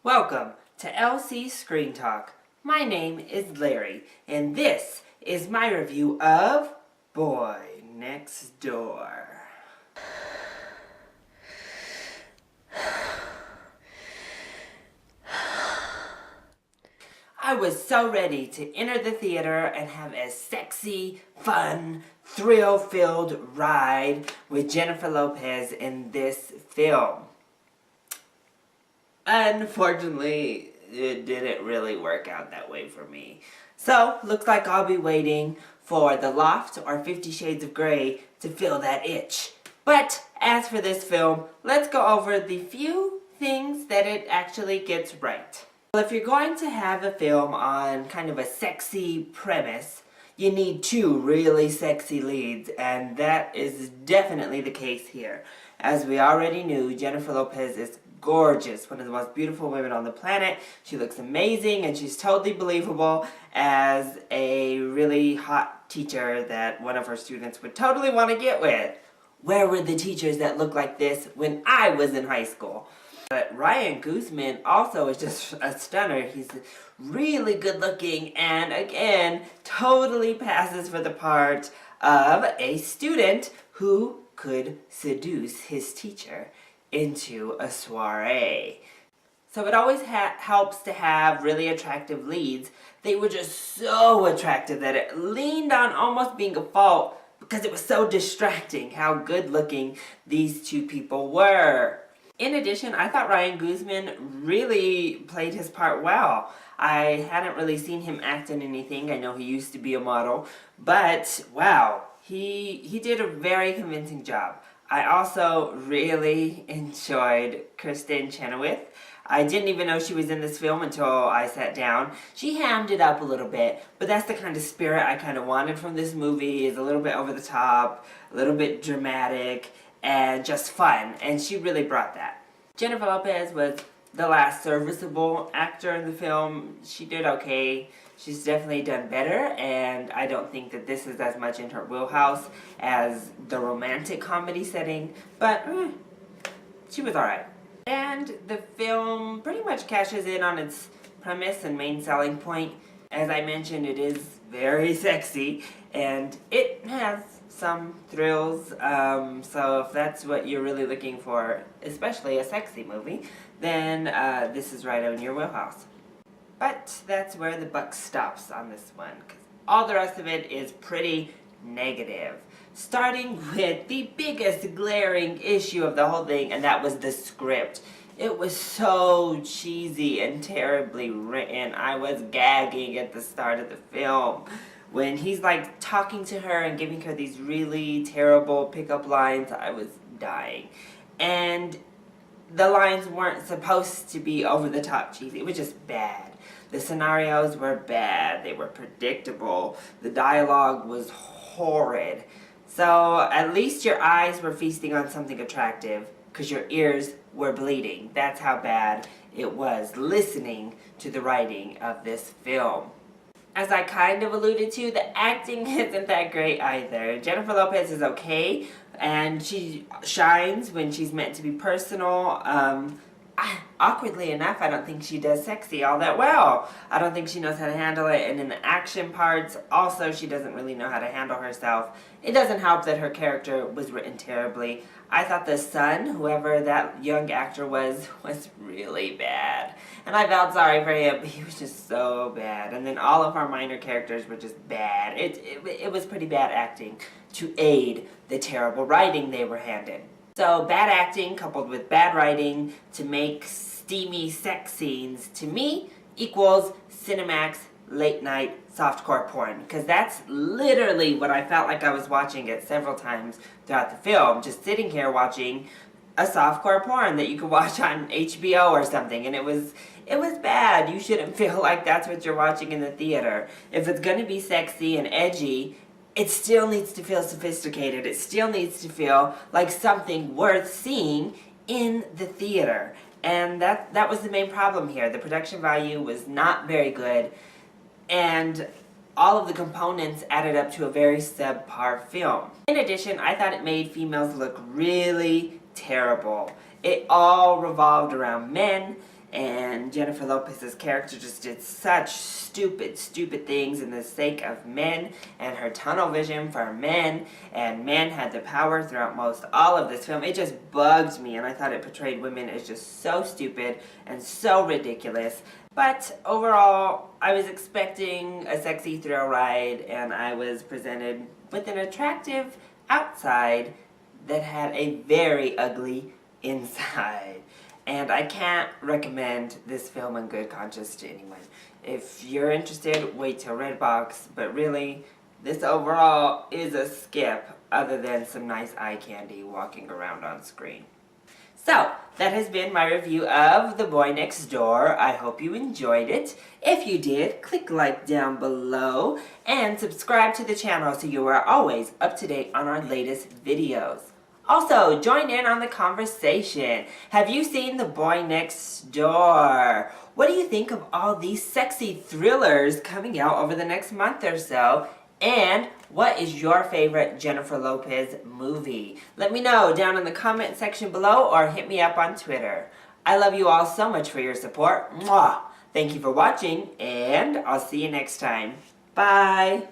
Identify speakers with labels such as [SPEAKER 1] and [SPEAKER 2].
[SPEAKER 1] Welcome to LC Screen Talk. My name is Larry, and this is my review of Boy Next Door. I was so ready to enter the theater and have a sexy, fun, thrill-filled ride with Jennifer Lopez in this film. Unfortunately, it didn't really work out that way for me. So, looks like I'll be waiting for The Loft or 50 Shades of Grey to fill that itch. But, as for this film, let's go over the few things that it actually gets right. Well, if you're going to have a film on kind of a sexy premise, you need two really sexy leads, and that is definitely the case here. As we already knew, Jennifer Lopez is gorgeous, one of the most beautiful women on the planet. She looks amazing, and she's totally believable as a really hot teacher that one of her students would totally want to get with. Where were the teachers that looked like this when I was in high school? But Ryan Guzman also is just a stunner. He's really good looking and, again, totally passes for the part of a student who could seduce his teacher into a soiree. So it always helps to have really attractive leads. They were just so attractive that it leaned on almost being a fault because it was so distracting how good looking these two people were. In addition, I thought Ryan Guzman really played his part well. I hadn't really seen him act in anything. I know he used to be a model, but wow, he did a very convincing job. I also really enjoyed Kristen Chenoweth. I didn't even know she was in this film until I sat down. She hammed it up a little bit, but that's the kind of spirit I kind of wanted from this movie. It's a little bit over the top, a little bit dramatic, and just fun, and she really brought that. Jennifer Lopez was the last serviceable actor in the film. She did okay. She's definitely done better, and I don't think that this is as much in her wheelhouse as the romantic comedy setting, but she was alright. And the film pretty much cashes in on its premise and main selling point. As I mentioned, it is very sexy, and it has some thrills, so if that's what you're really looking for, especially a sexy movie, then this is right in your wheelhouse. But that's where the buck stops on this one, because all the rest of it is pretty negative. Starting with the biggest glaring issue of the whole thing, and that was the script. It was so cheesy and terribly written. I was gagging at the start of the film. When he's like talking to her and giving her these really terrible pickup lines, I was dying. And the lines weren't supposed to be over the top cheesy. It was just bad. The scenarios were bad. They were predictable. The dialogue was horrid. So at least your eyes were feasting on something attractive because your ears were bleeding. That's how bad it was listening to the writing of this film. As I kind of alluded to, the acting isn't that great either. Jennifer Lopez is okay, and she shines when she's meant to be personal. Awkwardly enough, I don't think she does sexy all that well. I don't think she knows how to handle it, and in the action parts, also she doesn't really know how to handle herself. It doesn't help that her character was written terribly. I thought the son, whoever that young actor was really bad. And I felt sorry for him. He was just so bad. And then all of our minor characters were just bad. It was pretty bad acting to aid the terrible writing they were handed. So bad acting coupled with bad writing to make steamy sex scenes, to me, equals Cinemax late night softcore porn, because that's literally what I felt like I was watching it several times throughout the film, just sitting here watching a softcore porn that you could watch on HBO or something, and it was bad. You shouldn't feel like that's what you're watching in the theater. If it's going to be sexy and edgy, it still needs to feel sophisticated. It still needs to feel like something worth seeing in the theater. And that was the main problem here. The production value was not very good, and all of the components added up to a very subpar film. In addition, I thought it made females look really terrible. It all revolved around men, and Jennifer Lopez's character just did such stupid things in the sake of men and her tunnel vision for men, and men had the power throughout most all of this film. It just bugged me, and I thought it portrayed women as just so stupid and so ridiculous. But overall, I was expecting a sexy thrill ride, and I was presented with an attractive outside that had a very ugly inside. And I can't recommend this film in good conscience to anyone. If you're interested, wait till Redbox, but really, this overall is a skip other than some nice eye candy walking around on screen. So, that has been my review of The Boy Next Door. I hope you enjoyed it. If you did, click like down below and subscribe to the channel so you are always up to date on our latest videos. Also, join in on the conversation. Have you seen The Boy Next Door? What do you think of all these sexy thrillers coming out over the next month or so? And what is your favorite Jennifer Lopez movie? Let me know down in the comment section below or hit me up on Twitter. I love you all so much for your support. Mwah! Thank you for watching, and I'll see you next time. Bye!